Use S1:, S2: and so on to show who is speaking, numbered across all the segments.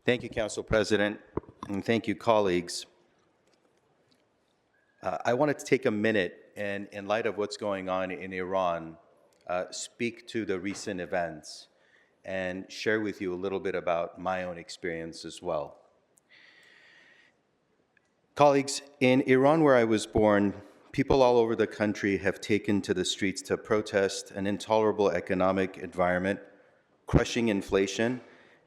S1: Thank you, Council President, and thank you, colleagues. I wanted to take a minute and, in light of what's going on in Iran, speak to the recent events and share with you a little bit about my own experience as well. Colleagues, in Iran, where I was born, people all over the country have taken to the streets to protest an intolerable economic environment, crushing inflation,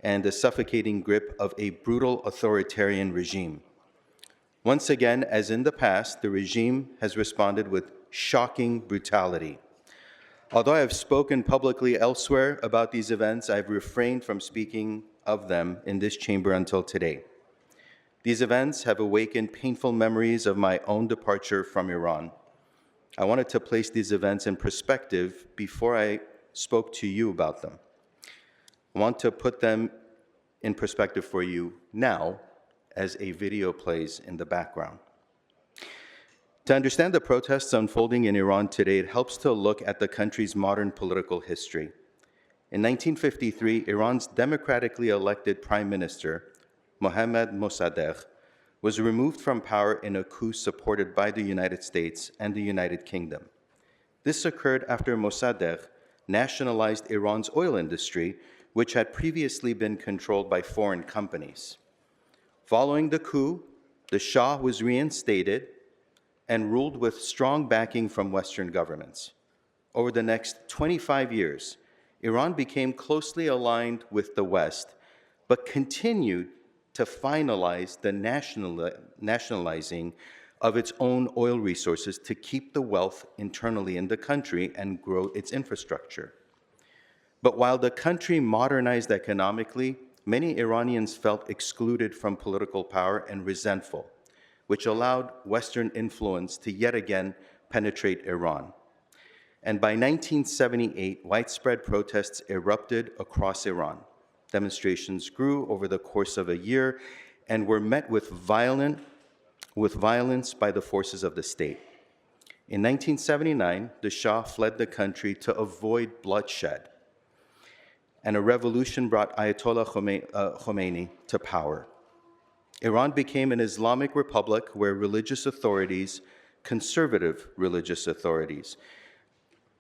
S1: and the suffocating grip of a brutal authoritarian regime. Once again, as in the past, the regime has responded with shocking brutality. Although I have spoken publicly elsewhere about these events, I've refrained from speaking of them in this chamber until today. These events have awakened painful memories of my own departure from Iran. I wanted to place these events in perspective before I spoke to you about them. I want to put them in perspective for you now as a video plays in the background. To understand the protests unfolding in Iran today, it helps to look at the country's modern political history. In 1953, Iran's democratically elected Prime Minister, Mohammad Mossadegh, was removed from power in a coup supported by the United States and the United Kingdom. This occurred after Mossadegh nationalized Iran's oil industry, which had previously been controlled by foreign companies. Following the coup, the Shah was reinstated and ruled with strong backing from Western governments. Over the next 25 years, Iran became closely aligned with the West, but continued to finalize the nationalizing of its own oil resources to keep the wealth internally in the country and grow its infrastructure. But while the country modernized economically, many Iranians felt excluded from political power and resentful, which allowed Western influence to yet again penetrate Iran. And by 1978, widespread protests erupted across Iran. Demonstrations grew over the course of a year and were met with violence by the forces of the state. In 1979, the Shah fled the country to avoid bloodshed, and a revolution brought Ayatollah Khomeini to power. Iran became an Islamic republic where religious authorities, conservative religious authorities,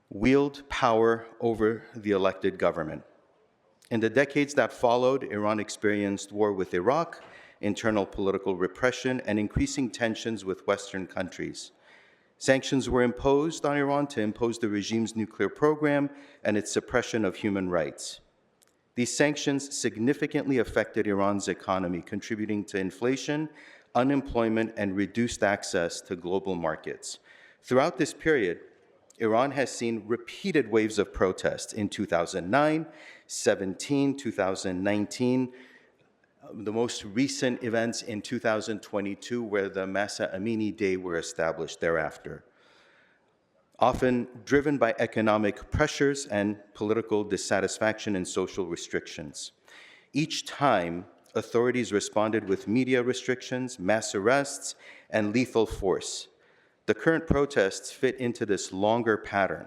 S1: wield power over the elected government. In the decades that followed, Iran experienced war with Iraq, internal political repression, and increasing tensions with Western countries. Sanctions were imposed on Iran to impose the regime's nuclear program and its suppression of human rights. These sanctions significantly affected Iran's economy, contributing to inflation, unemployment, and reduced access to global markets. Throughout this period, Iran has seen repeated waves of protests in 2009, 17, 2019, the most recent events in 2022, where the Masa Amini Day were established thereafter, often driven by economic pressures and political dissatisfaction and social restrictions. Each time, authorities responded with media restrictions, mass arrests, and lethal force. The current protests fit into this longer pattern.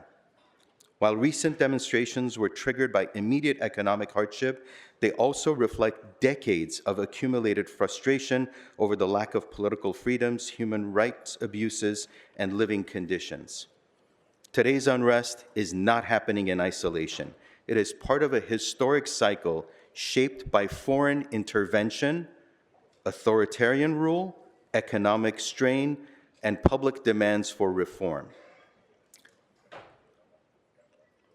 S1: While recent demonstrations were triggered by immediate economic hardship, they also reflect decades of accumulated frustration over the lack of political freedoms, human rights abuses, and living conditions. Today's unrest is not happening in isolation. It is part of a historic cycle shaped by foreign intervention, authoritarian rule, economic strain, and public demands for reform.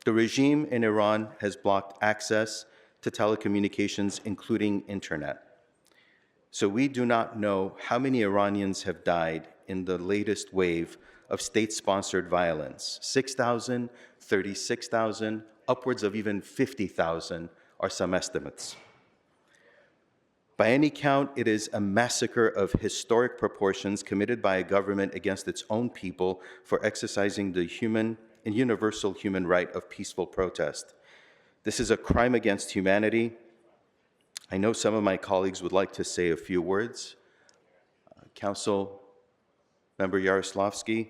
S1: The regime in Iran has blocked access to telecommunications, including internet. So we do not know how many Iranians have died in the latest wave of state-sponsored violence. 6,000, 36,000, upwards of even 50,000 are some estimates. By any count, it is a massacre of historic proportions committed by a government against its own people for exercising the universal human right of peaceful protest. This is a crime against humanity. I know some of my colleagues would like to say a few words. Council Member Yaroslavsky,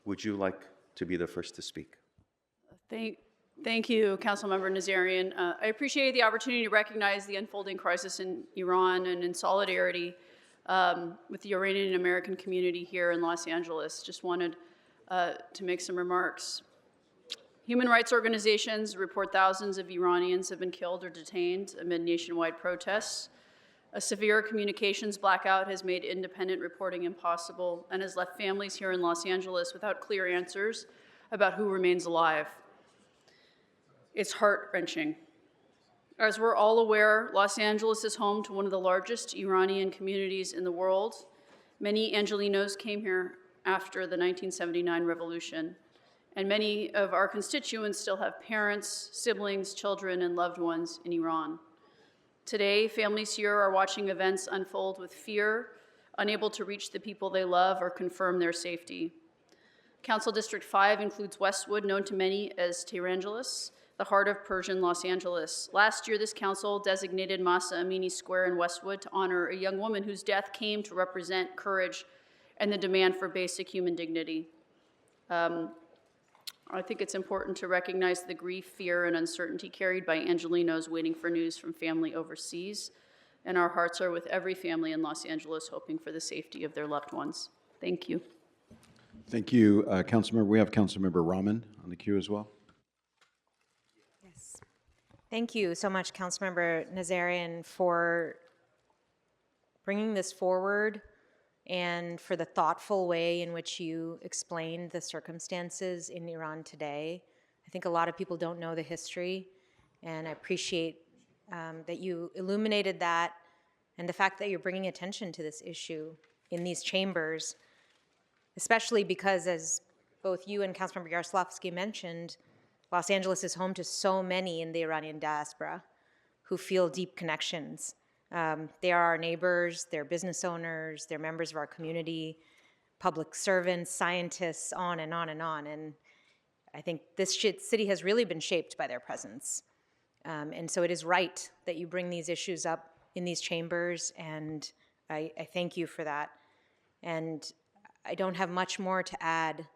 S1: would you like to be the first to speak?
S2: Thank you, Councilmember Nazarian. I appreciate the opportunity to recognize the unfolding crisis in Iran and in solidarity with the Iranian American community here in Los Angeles. Just wanted to make some remarks. Human rights organizations report thousands of Iranians have been killed or detained amid nationwide protests. A severe communications blackout has made independent reporting impossible and has left families here in Los Angeles without clear answers about who remains alive. It's heart-wrenching. As we're all aware, Los Angeles is home to one of the largest Iranian communities in the world. Many Angelenos came here after the 1979 revolution, and many of our constituents still have parents, siblings, children, and loved ones in Iran. Today, families here are watching events unfold with fear, unable to reach the people they love or confirm their safety. Council District 5 includes Westwood, known to many as Tehrangeles, the heart of Persian Los Angeles. Last year, this council designated Masa Amini Square in Westwood to honor a young woman whose death came to represent courage and the demand for basic human dignity. I think it's important to recognize the grief, fear, and uncertainty carried by Angelenos waiting for news from family overseas. And our hearts are with every family in Los Angeles hoping for the safety of their loved ones. Thank you.
S3: Thank you, Councilmember. We have Councilmember Rahman on the queue as well.
S4: Yes. Thank you so much, Councilmember Nazarian, for bringing this forward and for the thoughtful way in which you explained the circumstances in Iran today. I think a lot of people don't know the history, and I appreciate that you illuminated that and the fact that you're bringing attention to this issue in these chambers, especially because, as both you and Councilmember Yaroslavsky mentioned, Los Angeles is home to so many in the Iranian diaspora who feel deep connections. They are our neighbors, they're business owners, they're members of our community, public servants, scientists, on and on and on. And I think this city has really been shaped by their presence. And so it is right that you bring these issues up in these chambers, and I thank you for that. And I don't have much more to add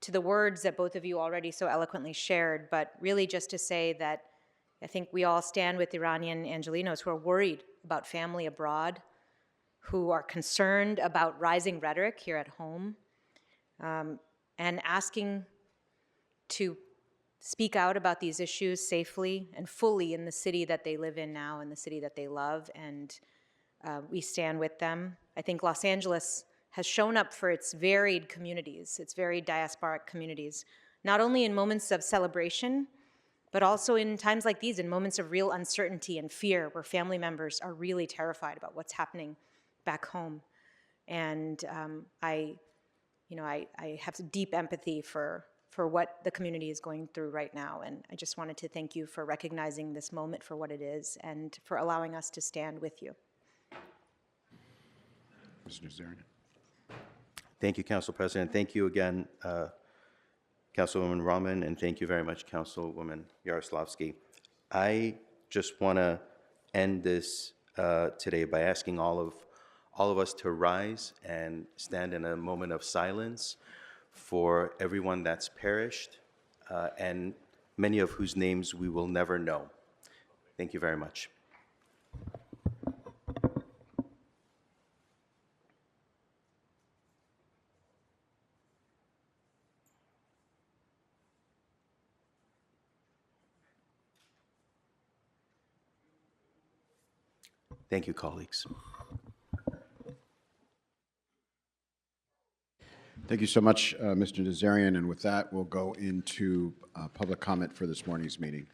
S4: to the words that both of you already so eloquently shared, but really just to say that I think we all stand with Iranian Angelenos who are worried about family abroad, who are concerned about rising rhetoric here at home, and asking to speak out about these issues safely and fully in the city that they live in now, in the city that they love, and we stand with them. I think Los Angeles has shown up for its varied communities, its varied diasporic communities, not only in moments of celebration, but also in times like these, in moments of real uncertainty and fear, where family members are really terrified about what's happening back home. And I have deep empathy for what the community is going through right now. And I just wanted to thank you for recognizing this moment for what it is and for allowing us to stand with you.
S3: Mr. Nazarian.
S1: Thank you, Council President. Thank you again, Councilwoman Rahman, and thank you very much, Councilwoman Yaroslavsky. I just want to end this today by asking all of us to rise and stand in a moment of silence for everyone that's perished, and many of whose names we will never know. Thank you very much. Thank you, colleagues.
S3: Thank you so much, Mr. Nazarian. And with that, we'll go into public comment for this morning's meeting.